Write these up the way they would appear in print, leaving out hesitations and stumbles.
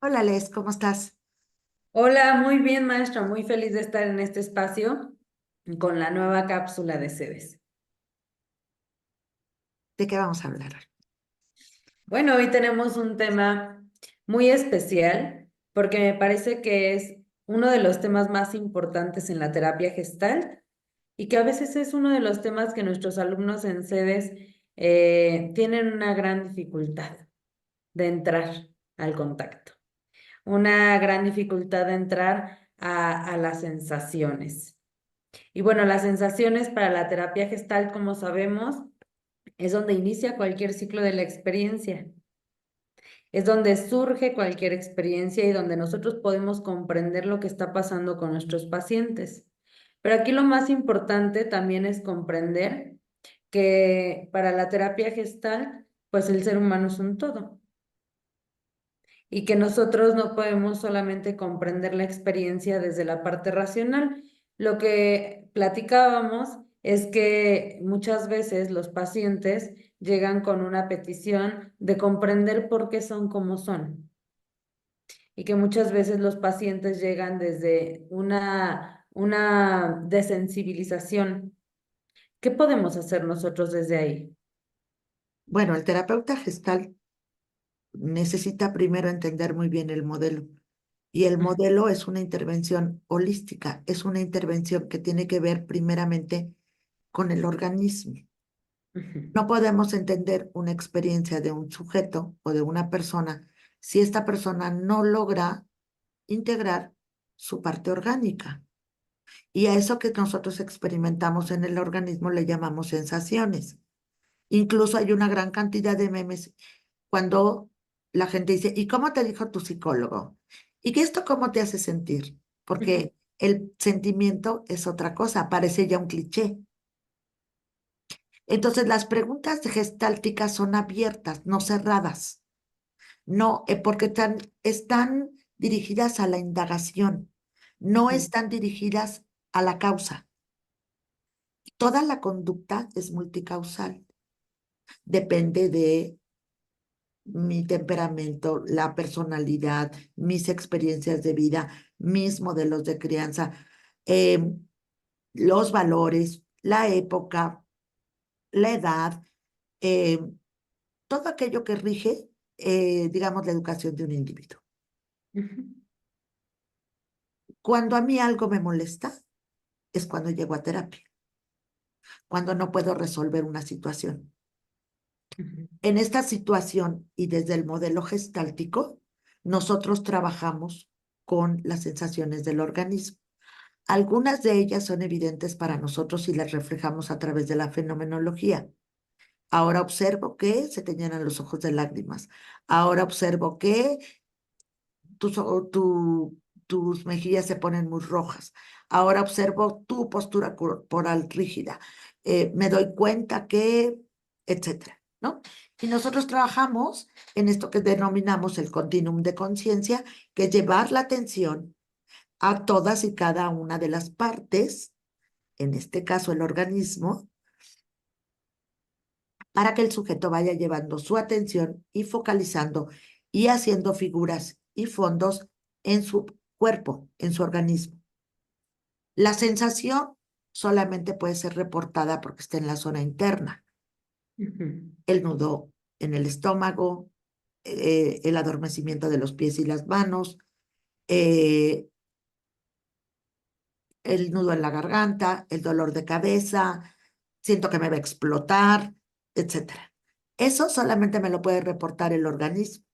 Hola Les, ¿cómo estás? Hola, muy bien, maestra, muy feliz de estar en este espacio con la nueva cápsula de CEDES. ¿De qué vamos a hablar? Bueno, hoy tenemos un tema muy especial porque me parece que es uno de los temas más importantes en la terapia gestal y que a veces es uno de los temas que nuestros alumnos en CEDES tienen una gran dificultad de entrar al contacto, una gran dificultad de entrar a las sensaciones. Y bueno, las sensaciones para la terapia gestal, como sabemos, es donde inicia cualquier ciclo de la experiencia. Es donde surge cualquier experiencia y donde nosotros podemos comprender lo que está pasando con nuestros pacientes. Pero aquí lo más importante también es comprender que para la terapia gestal, pues el ser humano es un todo y que nosotros no podemos solamente comprender la experiencia desde la parte racional. Lo que platicábamos es que muchas veces los pacientes llegan con una petición de comprender por qué son como son y que muchas veces los pacientes llegan desde una desensibilización. ¿Qué podemos hacer nosotros desde ahí? Bueno, el terapeuta gestal necesita primero entender muy bien el modelo. Y el Ujú, modelo es una intervención holística, es una intervención que tiene que ver primeramente con el organismo. ujú, No podemos entender una experiencia de un sujeto o de una persona si esta persona no logra integrar su parte orgánica. Y a eso que nosotros experimentamos en el organismo le llamamos sensaciones. Incluso hay una gran cantidad de memes cuando la gente dice, ¿y cómo te dijo tu psicólogo? ¿Y que esto cómo te hace sentir? ujú, Porque el sentimiento es otra cosa, parece ya un cliché. Entonces, las preguntas gestálticas son abiertas, no cerradas, no, porque están dirigidas a la indagación, no ujú, están dirigidas a la causa. Toda la conducta es multicausal, depende de mi temperamento, la personalidad, mis experiencias de vida, mis modelos de crianza, eh, los valores, la época, la edad, eh, todo aquello que rige, digamos, la educación de un individuo. ujú, Cuando a mí algo me molesta, es cuando llego a terapia, cuando no puedo resolver una situación. ujú, En esta situación y desde el modelo gestáltico, nosotros trabajamos con las sensaciones del organismo. Algunas de ellas son evidentes para nosotros y las reflejamos a través de la fenomenología. Ahora observo que se te llenan los ojos de lágrimas. Ahora observo que tus, o- tu- tus mejillas se ponen muy rojas. Ahora observo tu postura corporal rígida. Me doy cuenta que, etcétera, ¿no? Y nosotros trabajamos en esto que denominamos el continuum de conciencia, que es llevar la atención a todas y cada una de las partes, en este caso el organismo, para que el sujeto vaya llevando su atención y focalizando y haciendo figuras y fondos en su cuerpo, en su organismo. La sensación solamente puede ser reportada porque está en la zona interna, ujú. el nudo en el estómago, el adormecimiento de los pies y las manos, eh, el nudo en la garganta, el dolor de cabeza, siento que me va a explotar, etcétera. Eso solamente me lo puede reportar el organismo,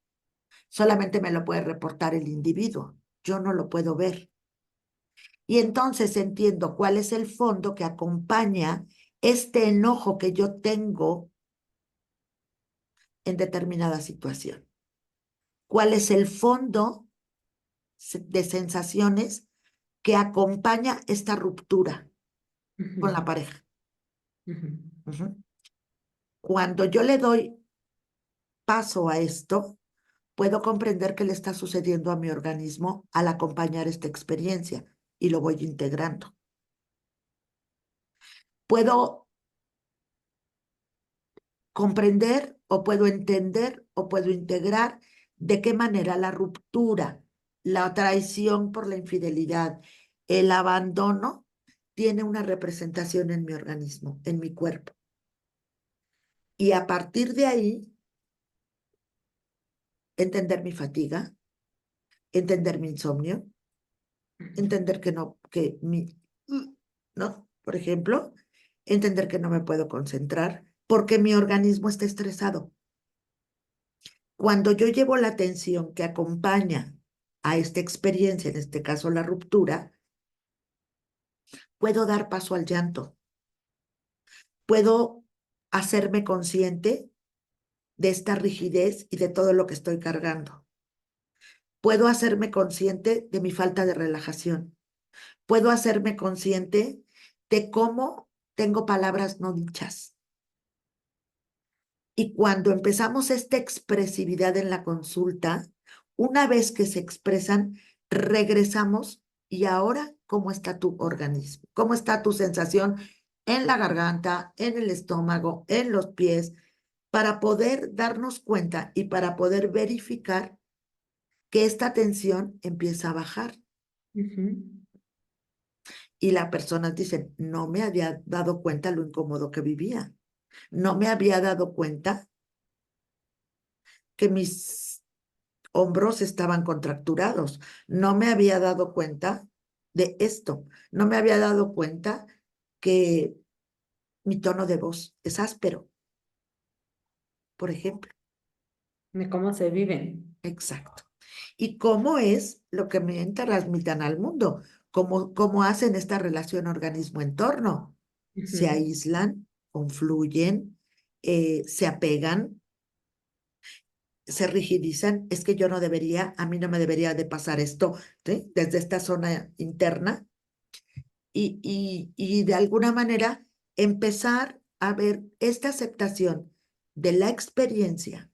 solamente me lo puede reportar el individuo. Yo no lo puedo ver. Y entonces entiendo cuál es el fondo que acompaña este enojo que yo tengo en determinada situación. ¿Cuál es el fondo de sensaciones que acompaña esta ruptura con la Ujú, pareja? ujú, Ujú. Cuando yo le doy paso a esto, puedo comprender qué le está sucediendo a mi organismo al acompañar esta experiencia y lo voy integrando. Puedo comprender o puedo entender o puedo integrar ¿De qué manera la ruptura, la traición por la infidelidad, el abandono tiene una representación en mi organismo, en mi cuerpo? Y a partir de ahí, entender mi fatiga, entender mi insomnio, entender que no, que mi, ¿no? Por ejemplo, entender que no me puedo concentrar porque mi organismo está estresado. Cuando yo llevo la atención que acompaña a esta experiencia, en este caso la ruptura, puedo dar paso al llanto, puedo hacerme consciente de esta rigidez y de todo lo que estoy cargando. Puedo hacerme consciente de mi falta de relajación. Puedo hacerme consciente de cómo tengo palabras no dichas. Y cuando empezamos esta expresividad en la consulta, una vez que se expresan, regresamos y ahora, ¿cómo está tu organismo? ¿Cómo está tu sensación en la garganta, en el estómago, en los pies? Para poder darnos cuenta y para poder verificar que esta tensión empieza a bajar. Y las personas dicen, no me había dado cuenta lo incómodo que vivía. No me había dado cuenta que mis hombros estaban contracturados. No me había dado cuenta de esto. No me había dado cuenta que mi tono de voz es áspero, por ejemplo. De cómo se viven. Exacto. ¿Y cómo es lo que me transmitan al mundo? ¿Cómo hacen esta relación organismo-entorno? Se aíslan, confluyen, se apegan, se rigidizan. Es que yo no debería, a mí no me debería de pasar esto, ¿sí? Desde esta zona interna y de alguna manera empezar a ver esta aceptación de la experiencia,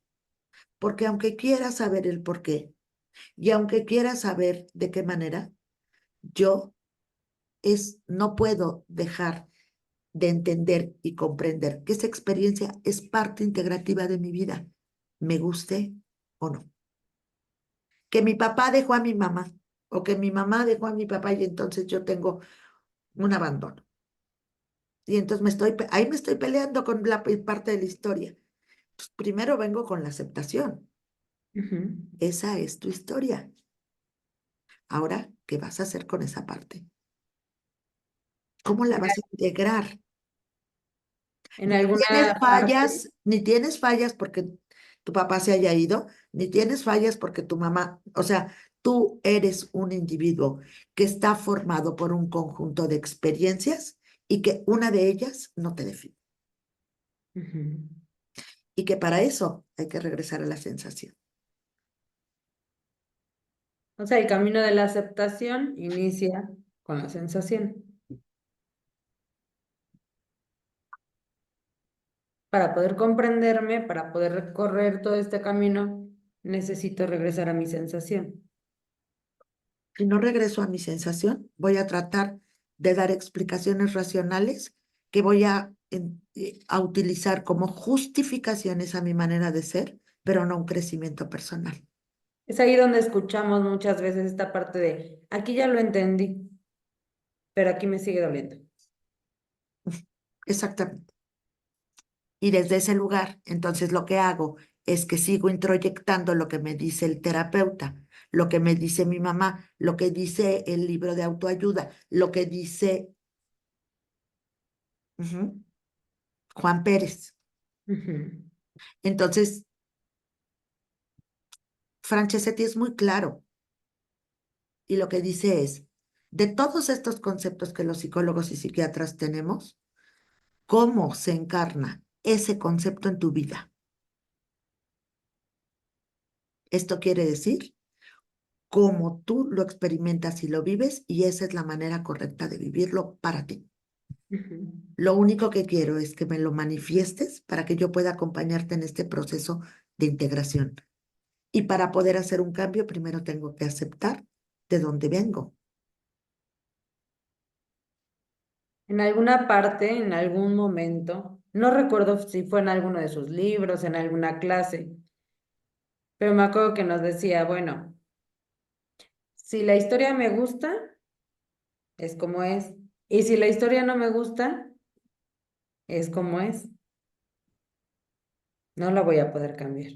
porque aunque quiera saber el por qué y aunque quiera saber de qué manera, yo no puedo dejar de entender y comprender que esa experiencia es parte integrativa de mi vida, me guste o no. Que mi papá dejó a mi mamá o que mi mamá dejó a mi papá y entonces yo tengo un abandono. Y entonces ahí me estoy peleando con la parte de la historia. Pues primero vengo con la aceptación. Esa es tu historia. Ahora, ¿qué vas a hacer con esa parte? ¿Cómo la vas a integrar? En alguna parte. Ni tienes fallas porque tu papá se haya ido, ni tienes fallas porque tu mamá, o sea, tú eres un individuo que está formado por un conjunto de experiencias y que una de ellas no te define. Y que para eso hay que regresar a la sensación. O sea, el camino de la aceptación inicia con la sensación. Para poder comprenderme, para poder recorrer todo este camino, necesito regresar a mi sensación. Si no regreso a mi sensación, voy a tratar de dar explicaciones racionales que voy a utilizar como justificaciones a mi manera de ser, pero no un crecimiento personal. Es ahí donde escuchamos muchas veces esta parte de, aquí ya lo entendí, pero aquí me sigue doliendo. Exactamente. Y desde ese lugar, entonces lo que hago es que sigo introyectando lo que me dice el terapeuta, lo que me dice mi mamá, lo que dice el libro de autoayuda, lo que dice Juan Pérez. Entonces, Francesetti es muy claro y lo que dice es, de todos estos conceptos que los psicólogos y psiquiatras tenemos, ¿cómo se encarna ese concepto en tu vida? Esto quiere decir cómo tú lo experimentas y lo vives y esa es la manera correcta de vivirlo para ti. Lo único que quiero es que me lo manifiestes para que yo pueda acompañarte en este proceso de integración. Y para poder hacer un cambio, primero tengo que aceptar de dónde vengo. En alguna parte, en algún momento, no recuerdo si fue en alguno de sus libros, en alguna clase, pero me acuerdo que nos decía, bueno, si la historia me gusta, es como es. Y si la historia no me gusta, es como es. No la voy a poder cambiar.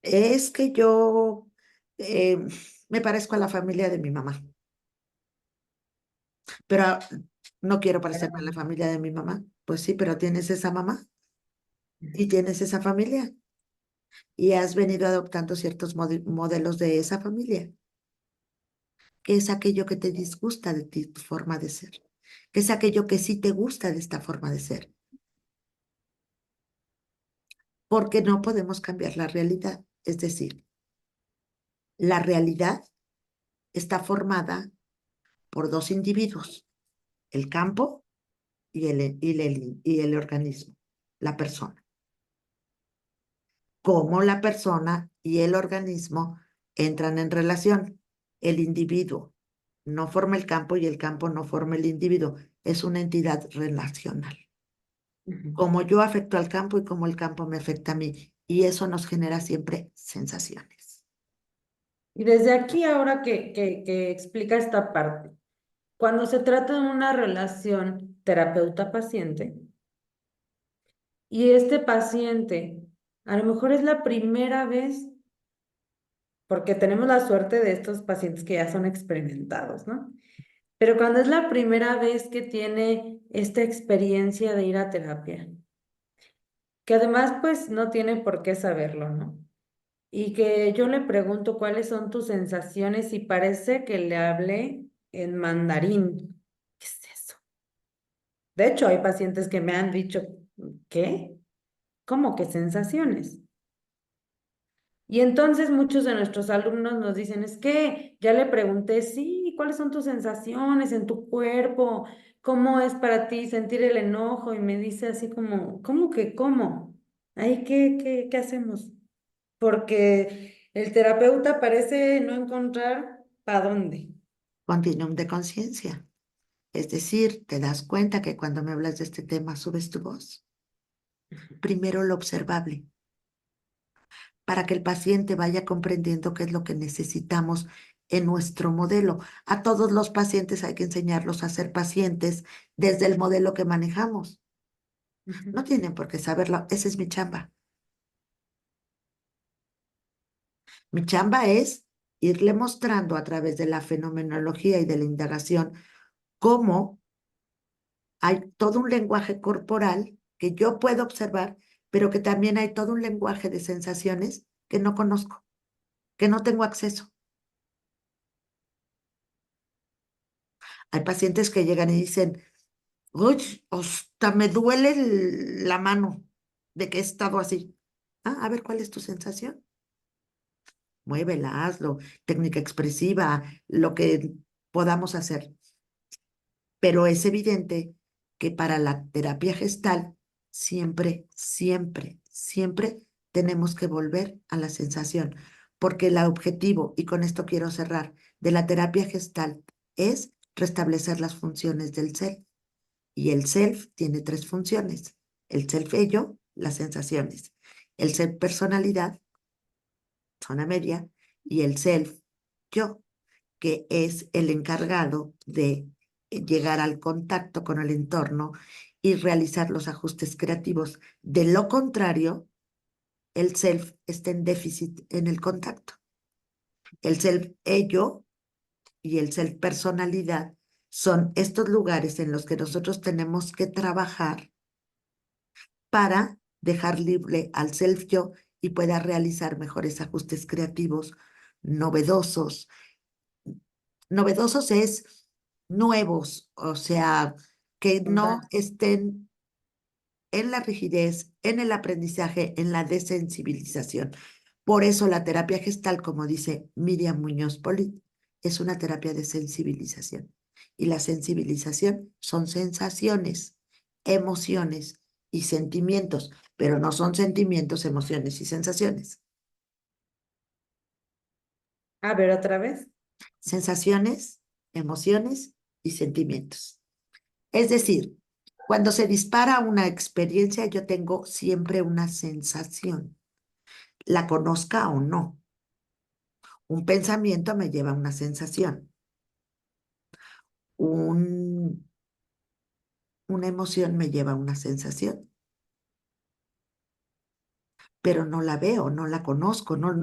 Es que yo eh, me parezco a la familia de mi mamá, pero no quiero parecerme a la familia de mi mamá. Pues sí, pero tienes esa mamá y tienes esa familia y has venido adoptando ciertos modelos de esa familia, que es aquello que te disgusta de ti, tu forma de ser, que es aquello que sí te gusta de esta forma de ser, porque no podemos cambiar la realidad. Es decir, la realidad está formada por dos individuos, el campo y el organismo, la persona. Cómo la persona y el organismo entran en relación. El individuo no forma el campo y el campo no forma el individuo. Es una entidad relacional. Ujú. Cómo yo afecto al campo y cómo el campo me afecta a mí. Y eso nos genera siempre sensaciones. Y desde aquí, ahora que explica esta parte, cuando se trata de una relación terapeuta-paciente, y este paciente a lo mejor es la primera vez, porque tenemos la suerte de estos pacientes que ya son experimentados, ¿no? Pero cuando es la primera vez que tiene esta experiencia de ir a terapia, que además pues no tiene por qué saberlo, ¿no? Y que yo le pregunto cuáles son tus sensaciones y parece que le hablé en mandarín. ¿Qué es eso? De hecho, hay pacientes que me han dicho, ¿qué? ¿Cómo que sensaciones? Y entonces muchos de nuestros alumnos nos dicen, es que ya le pregunté, sí, ¿cuáles son tus sensaciones en tu cuerpo? ¿Cómo es para ti sentir el enojo? Y me dice así como, ¿cómo que cómo? Ahí, ¿qué hacemos? Porque el terapeuta parece no encontrar para dónde. Continuum de conciencia. Es decir, te das cuenta que cuando me hablas de este tema subes tu voz. Primero lo observable, para que el paciente vaya comprendiendo qué es lo que necesitamos en nuestro modelo. A todos los pacientes hay que enseñarlos a ser pacientes desde el modelo que manejamos. Ujú, No tienen por qué saberlo, esa es mi chamba. Mi chamba es irle mostrando a través de la fenomenología y de la indagación cómo hay todo un lenguaje corporal que yo puedo observar, pero que también hay todo un lenguaje de sensaciones que no conozco, que no tengo acceso. Hay pacientes que llegan y dicen, uy, hasta me duele la mano de que he estado así. Ah, a ver, ¿cuál es tu sensación? Muévela, hazlo, técnica expresiva, lo que podamos hacer. Pero es evidente que para la terapia gestal siempre, siempre, siempre tenemos que volver a la sensación, porque el objetivo, y con esto quiero cerrar, de la terapia gestal es restablecer las funciones del self. Y el self tiene tres funciones. El self ello, las sensaciones. El self personalidad, zona media, y el self yo, que es el encargado de llegar al contacto con el entorno y realizar los ajustes creativos. De lo contrario, el self está en déficit en el contacto. El self ello y el self personalidad son estos lugares en los que nosotros tenemos que trabajar para dejar libre al self yo y pueda realizar mejores ajustes creativos, novedosos. Novedosos es nuevos, o sea, que no espontáneo. estén en la rigidez, en el aprendizaje, en la desensibilización. Por eso la terapia gestal, como dice Miriam Muñoz Polit, es una terapia de sensibilización. Y la sensibilización son sensaciones, emociones y sentimientos, pero no son sentimientos, emociones y sensaciones. A ver, otra vez. Sensaciones, emociones y sentimientos. Es decir, cuando se dispara una experiencia, yo tengo siempre una sensación. la conozca o no. Un pensamiento me lleva a una sensación. Un, una emoción me lleva a una sensación, pero no la veo, no la conozco, no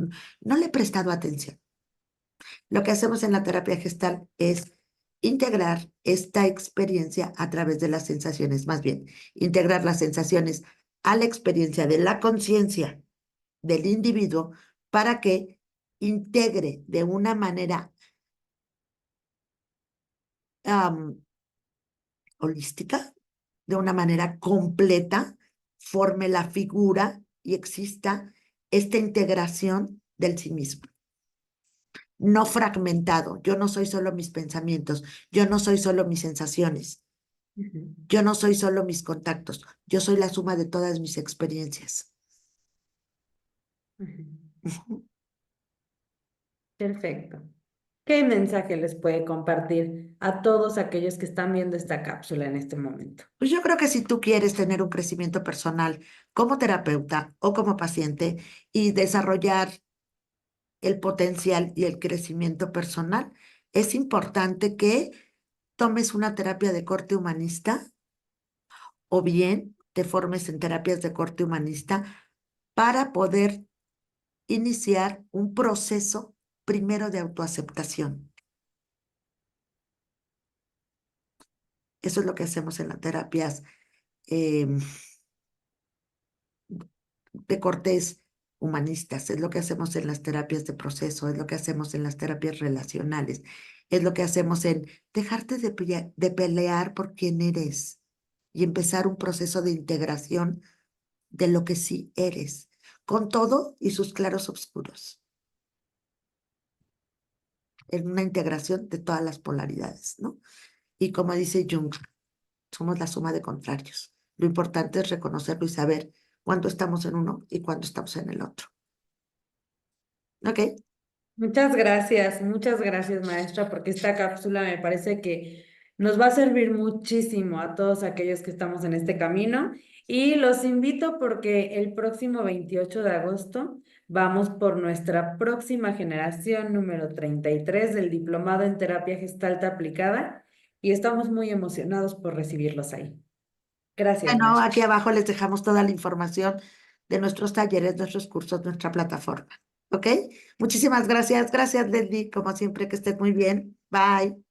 le he prestado atención. Lo que hacemos en la terapia gestal es integrar esta experiencia a través de las sensaciones, más bien, integrar las sensaciones a la experiencia de la conciencia del individuo para que integre de una manera am, holística, de una manera completa, forme la figura y exista esta integración del sí mismo. No fragmentado. Yo no soy solo mis pensamientos, yo no soy solo mis sensaciones, Ujú, yo no soy solo mis contactos, yo soy la suma de todas mis experiencias. ujú. Ujú. Perfecto. ¿Qué mensaje les puede compartir a todos aquellos que están viendo esta cápsula en este momento? Pues yo creo que si tú quieres tener un crecimiento personal como terapeuta o como paciente y desarrollar el potencial y el crecimiento personal, es importante que tomes una terapia de corte humanista o bien te formes en terapias de corte humanista para poder iniciar un proceso primero de autoaceptación. Eso es lo que hacemos en las terapias em, de cortes humanistas, es lo que hacemos en las terapias de proceso, es lo que hacemos en las terapias relacionales, es lo que hacemos en dejarte de pelear por quién eres y empezar un proceso de integración de lo que sí eres, con todo y sus claros oscuros, en una integración de todas las polaridades, ¿no? Y como dice Jung, somos la suma de contrarios. Lo importante es reconocerlo y saber cuándo estamos en uno y cuándo estamos en el otro. ¿Ok? Muchas gracias, maestra, porque esta cápsula me parece que nos va a servir muchísimo a todos aquellos que estamos en este camino y los invito porque el próximo 28 de agosto vamos por nuestra próxima generación número 33 del Diplomado en Terapia Gestalt Aplicada y estamos muy emocionados por recibirlos ahí. Gracias, Bueno, maestra. aquí abajo les dejamos toda la información de nuestros talleres, nuestros cursos, nuestra plataforma. ¿Ok? Muchísimas gracias. Gracias, Leslie. Como siempre, que estés muy bien. Bye.